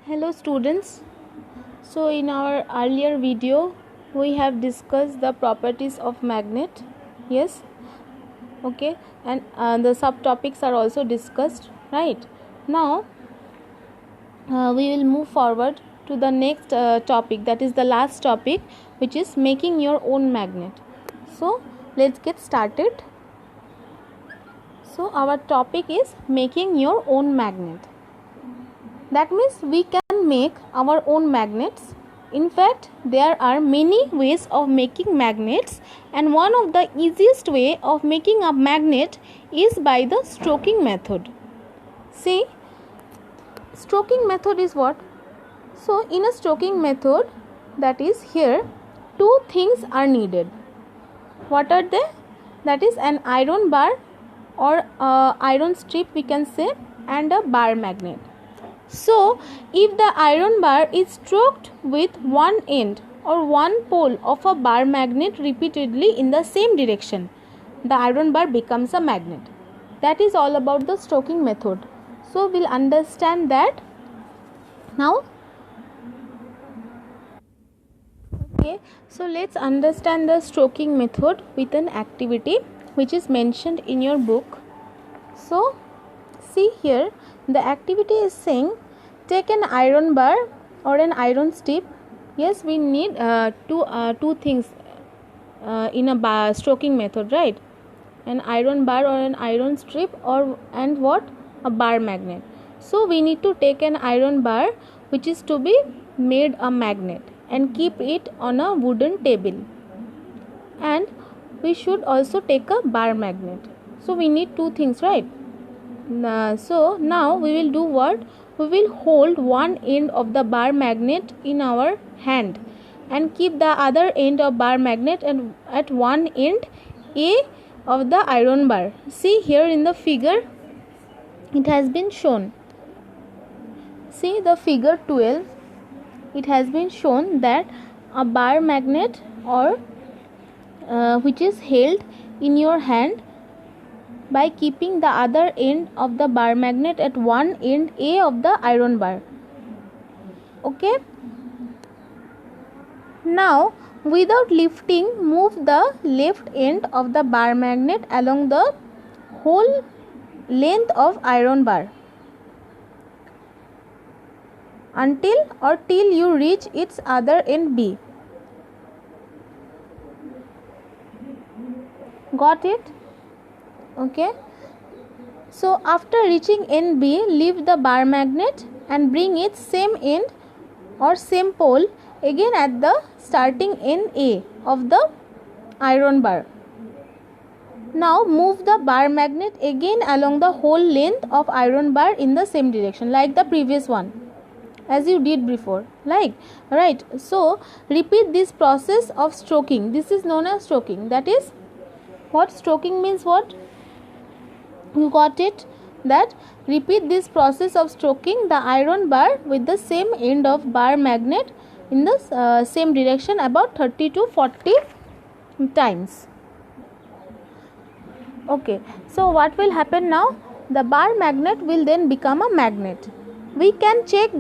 Hello students. So in our earlier video we have discussed the properties of magnet. Yes. Okay. And the subtopics are also discussed. Right. Now we will move forward to the next topic, that is the last topic, which is making your own magnet. So let's get started. So our topic is making your own magnet. That means we can make our own magnets. In fact, there are many ways of making magnets, and one of the easiest way of making a magnet is by the stroking method. See, stroking method is what? So in a stroking method, that is here, two things are needed. What are they? That is an iron bar or iron strip we can say, and a bar magnet. So, if the iron bar is stroked with one end or one pole of a bar magnet repeatedly in the same direction, the iron bar becomes a magnet. That is all about the stroking method. So, we'll understand that now. Okay, so let's understand the stroking method with an activity which is mentioned in your book. So, see here, the activity is saying take an iron bar or an iron strip. Yes, we need two things in a stroking method, right? An iron bar or an iron strip, and what? A bar magnet. So we need to take an iron bar which is to be made a magnet and keep it on a wooden table. And we should also take a bar magnet. So we need two things, right? So now we will do what? We will hold one end of the bar magnet in our hand and keep the other end of bar magnet and at one end A of the iron bar. See here in the figure, it has been shown. See the figure 12, it has been shown that a bar magnet or which is held in your hand by keeping the other end of the bar magnet at one end A of the iron bar. Okay. Now, without lifting, move the left end of the bar magnet along the whole length of iron bar until or till you reach its other end B. Got it? Okay. So after reaching end B, leave the bar magnet and bring its same end or same pole again at the starting end A of the iron bar. Now move the bar magnet again along the whole length of iron bar in the same direction like the previous one, as you did before, like, right? So repeat this process of stroking. This is known as stroking. That is what? Stroking means what? You got it? That repeat this process of stroking the iron bar with the same end of bar magnet in the same direction about 30 to 40 times. Okay, so what will happen now? The bar magnet will then become a magnet. We can check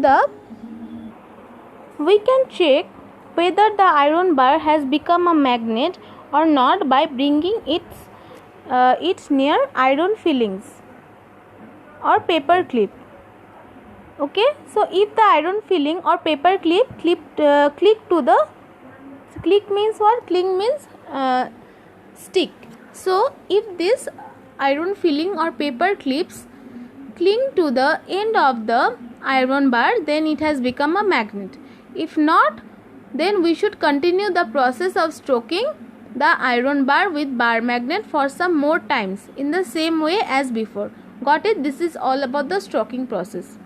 whether the iron bar has become a magnet or not by bringing its near iron fillings or paper clip. Okay, so if the iron filling or paper clip click to the click means what? Click means stick. So if this iron filling or paper clips cling to the end of the iron bar, then it has become a magnet. If not, then we should continue the process of stroking the iron bar with bar magnet for some more times in the same way as before. Got it? This is all about the stroking process.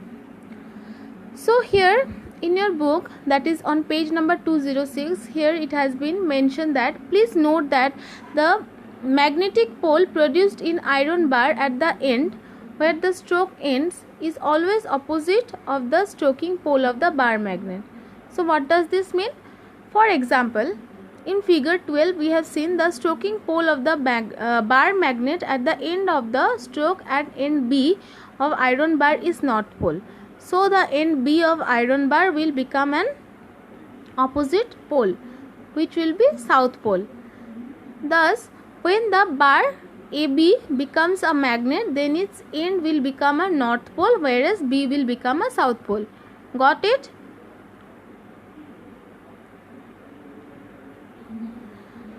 So here in your book, that is on page number 206, here it has been mentioned that please note that the magnetic pole produced in iron bar at the end where the stroke ends is always opposite of the stroking pole of the bar magnet. So what does this mean? For example, in figure 12 we have seen the stroking pole of the bar magnet at the end of the stroke at end B of iron bar is north pole. So the end B of iron bar will become an opposite pole, which will be south pole. Thus, when the bar AB becomes a magnet, then its end will become a north pole, whereas B will become a south pole. Got it?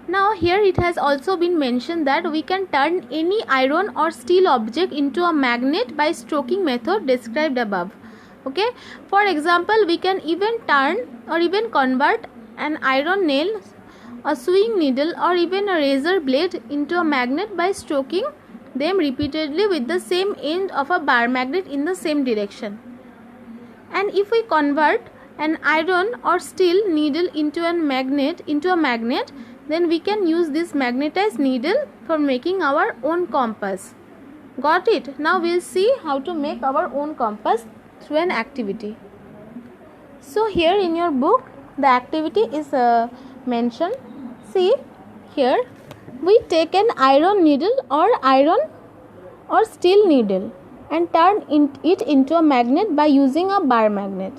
Now here it has also been mentioned that we can turn any iron or steel object into a magnet by stroking method described above. Okay, for example, we can even turn or even convert an iron nail, a sewing needle, or even a razor blade into a magnet by stroking them repeatedly with the same end of a bar magnet in the same direction. And if we convert an iron or steel needle into a magnet, then we can use this magnetized needle for making our own compass. Got it? Now we'll see how to make our own compass through an activity. So here in your book the activity is mentioned. See here, we take an iron needle or steel needle and turn it into a magnet by using a bar magnet.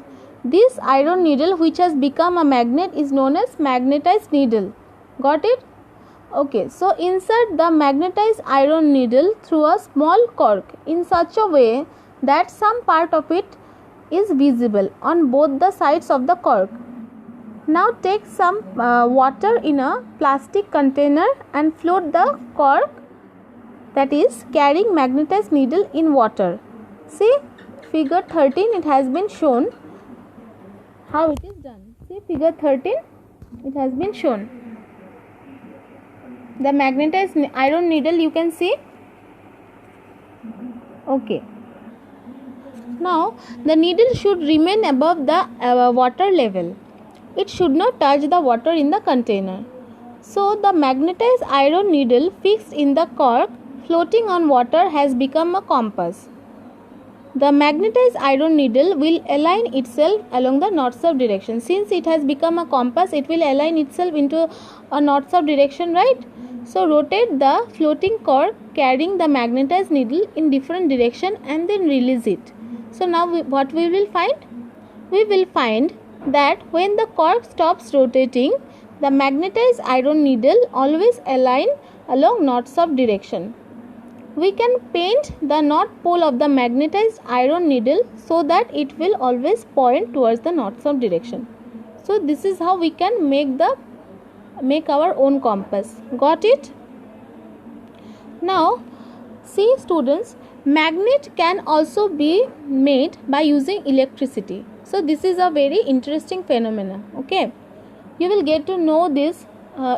This iron needle which has become a magnet is known as magnetized needle. Got it? Okay, so insert the magnetized iron needle through a small cork in such a way that some part of it is visible on both the sides of the cork. Now take some water in a plastic container and float the cork, that is carrying magnetized needle, in water. See figure 13, it has been shown how it is done. See figure 13, it has been shown. The magnetized iron needle you can see. Okay. Now the needle should remain above the water level. It should not touch the water in the container. So the magnetized iron needle fixed in the cork floating on water has become a compass. The magnetized iron needle will align itself along the north-south direction. Since it has become a compass, it will align itself into a north-south direction, right? So rotate the floating cork carrying the magnetized needle in different direction and then release it. So now what we will find? We will find that when the cork stops rotating, the magnetized iron needle always align along north-south direction. We can paint the north pole of the magnetized iron needle so that it will always point towards the north-south direction. So this is how we can make our own compass. Got it? Now see students, magnet can also be made by using electricity. So this is a very interesting phenomenon. Okay, you will get to know this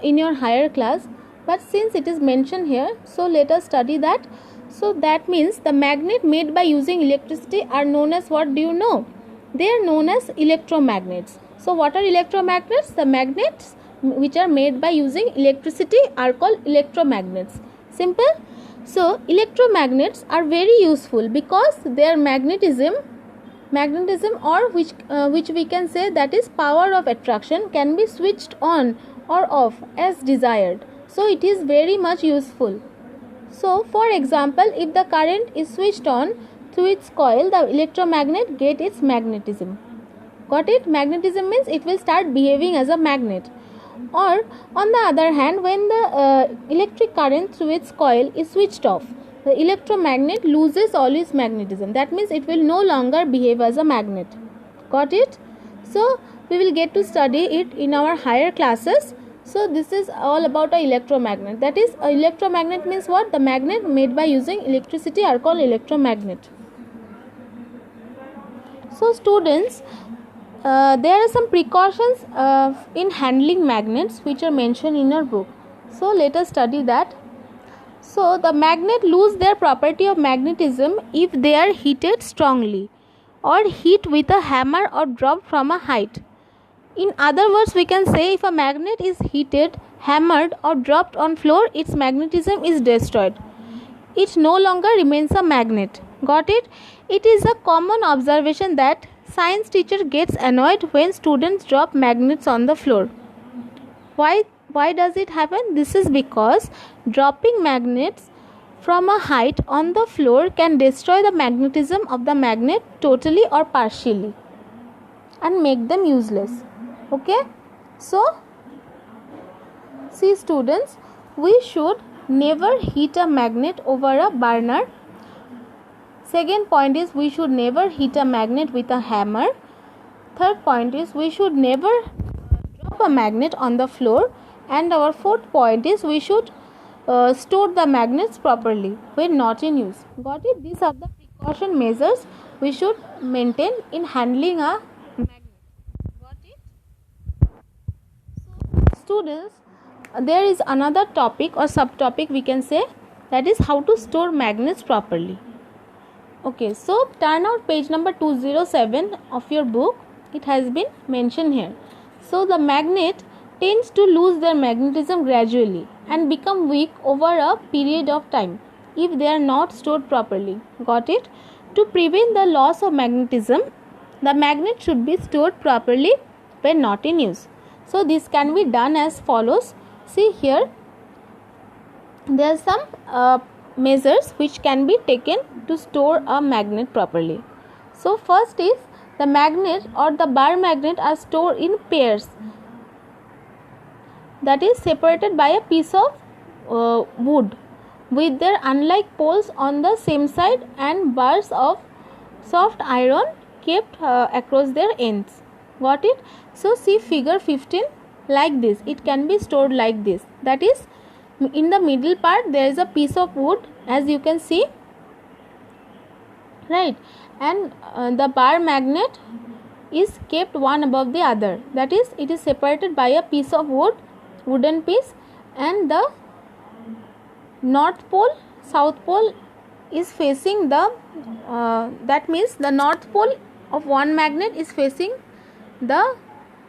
in your higher class, but since it is mentioned here, so let us study that. So that means the magnet made by using electricity are known as, what do you know? They are known as electromagnets. So what are electromagnets? The magnets which are made by using electricity are called electromagnets. Simple. So electromagnets are very useful because their magnetism, or which we can say that is power of attraction, can be switched on or off as desired. So it is very much useful. So for example, if the current is switched on through its coil, the electromagnet get its magnetism. Got it? Magnetism means it will start behaving as a magnet. Or on the other hand, when the electric current through its coil is switched off, the electromagnet loses all its magnetism. That means it will no longer behave as a magnet. Got it? So we will get to study it in our higher classes. So this is all about an electromagnet. That is, a electromagnet means what? The magnet made by using electricity are called electromagnet. So students, there are some precautions in handling magnets which are mentioned in your book. So let us study that. So the magnet lose their property of magnetism if they are heated strongly or hit with a hammer or dropped from a height. In other words, we can say if a magnet is heated, hammered or dropped on floor, its magnetism is destroyed. It no longer remains a magnet. Got it? It is a common observation that science teacher gets annoyed when students drop magnets on the floor. Why does it happen? This is because dropping magnets from a height on the floor can destroy the magnetism of the magnet totally or partially and make them useless. Okay, so see students, we should never heat a magnet over a burner. Second point is we should never hit a magnet with a hammer. Third point is we should never drop a magnet on the floor. And our fourth point is we should store the magnets properly when not in use. Got it? These are the precaution measures we should maintain in handling a magnet. Got it? So students, there is another topic or subtopic we can say, that is how to store magnets properly. Okay, so turn out page number 207 of your book. It has been mentioned here. So the magnet tends to lose their magnetism gradually and become weak over a period of time if they are not stored properly. Got it? To prevent the loss of magnetism, the magnet should be stored properly when not in use. So this can be done as follows. See here, there are some measures which can be taken to store a magnet properly. So first is, the magnet or the bar magnet are stored in pairs, that is separated by a piece of wood with their unlike poles on the same side and bars of soft iron kept across their ends. Got it? So see figure 15 like this. It can be stored like this, that is in the middle part there is a piece of wood, as you can see, right, and the bar magnet is kept one above the other, that is it is separated by a piece of wooden piece, and the north pole, south pole is facing the that means the north pole of one magnet is facing the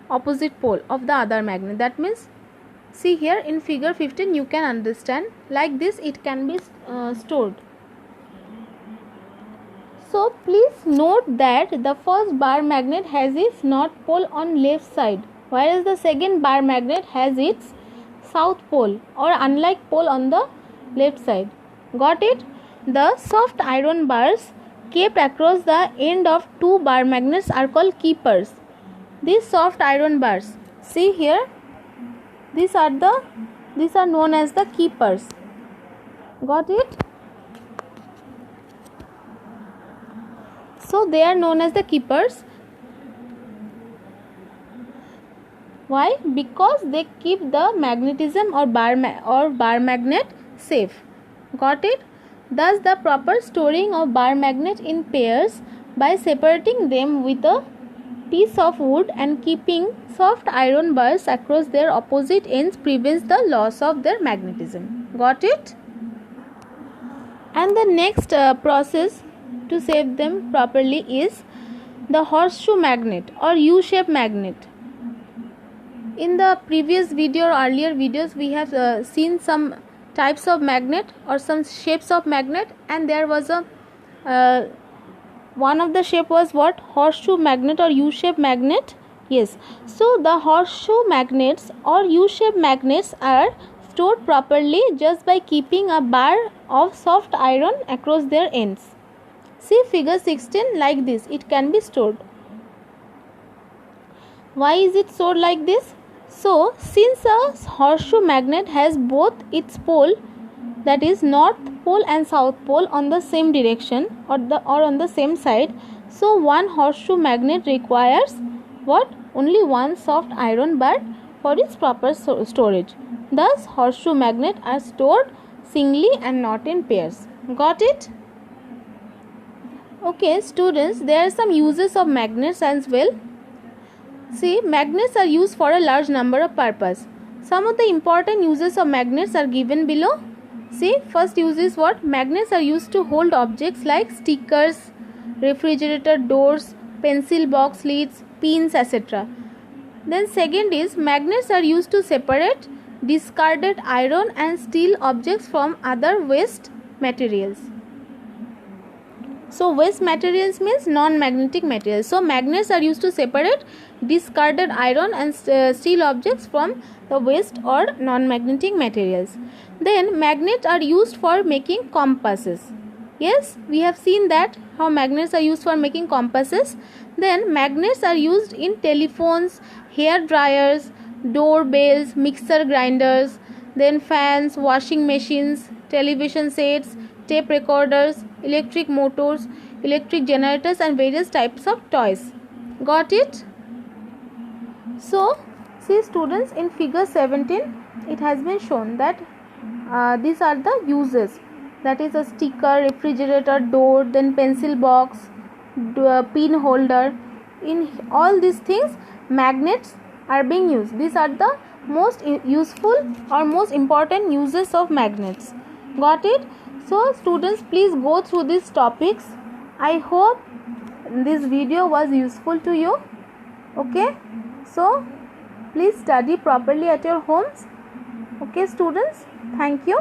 opposite pole of the other magnet. That means, see here in figure 15 you can understand, like this it can be stored. So please note that the first bar magnet has its north pole on left side, whereas the second bar magnet has its south pole or unlike pole on the left side. Got it? The soft iron bars kept across the end of two bar magnets are called keepers. These soft iron bars, see here, these are known as the keepers. Got it? So they are known as the keepers. Why? Because they keep the magnetism or bar magnet safe. Got it? Thus the proper storing of bar magnet in pairs by separating them with a piece of wood and keeping soft iron bars across their opposite ends prevents the loss of their magnetism. Got it? And the next process to save them properly is the horseshoe magnet or U-shaped magnet. In the previous video or earlier videos we have seen some types of magnet or some shapes of magnet, and there was a one of the shape was what? Horseshoe magnet or U-shaped magnet. Yes. So the horseshoe magnets or U-shaped magnets are stored properly just by keeping a bar of soft iron across their ends. See figure 16 like this. It can be stored. Why is it stored like this? So since a horseshoe magnet has both its pole, that is north pole and south pole on the same direction or on the same side, so one horseshoe magnet requires what? Only one soft iron bar for its proper storage. Thus horseshoe magnets are stored singly and not in pairs. Got it? Okay students, there are some uses of magnets as well. See, magnets are used for a large number of purposes. Some of the important uses of magnets are given below. See, first use is what? Magnets are used to hold objects like stickers, refrigerator doors, pencil box lids, pins, etc. Then second is magnets are used to separate discarded iron and steel objects from other waste materials. So waste materials means non-magnetic materials. So magnets are used to separate discarded iron and steel objects from the waste or non-magnetic materials. Then magnets are used for making compasses. Yes, we have seen that how magnets are used for making compasses. Then magnets are used in telephones, hair dryers, doorbells, mixer grinders, then fans, washing machines, television sets, tape recorders, electric motors, electric generators and various types of toys. Got it? So, see students, in figure 17 it has been shown that these are the uses, that is a sticker, refrigerator door, then pencil box, pin holder. In all these things magnets are being used. These are the most useful or most important uses of magnets. Got it? So students, please go through these topics. I hope this video was useful to you. Okay, so please study properly at your homes. Okay students, thank you.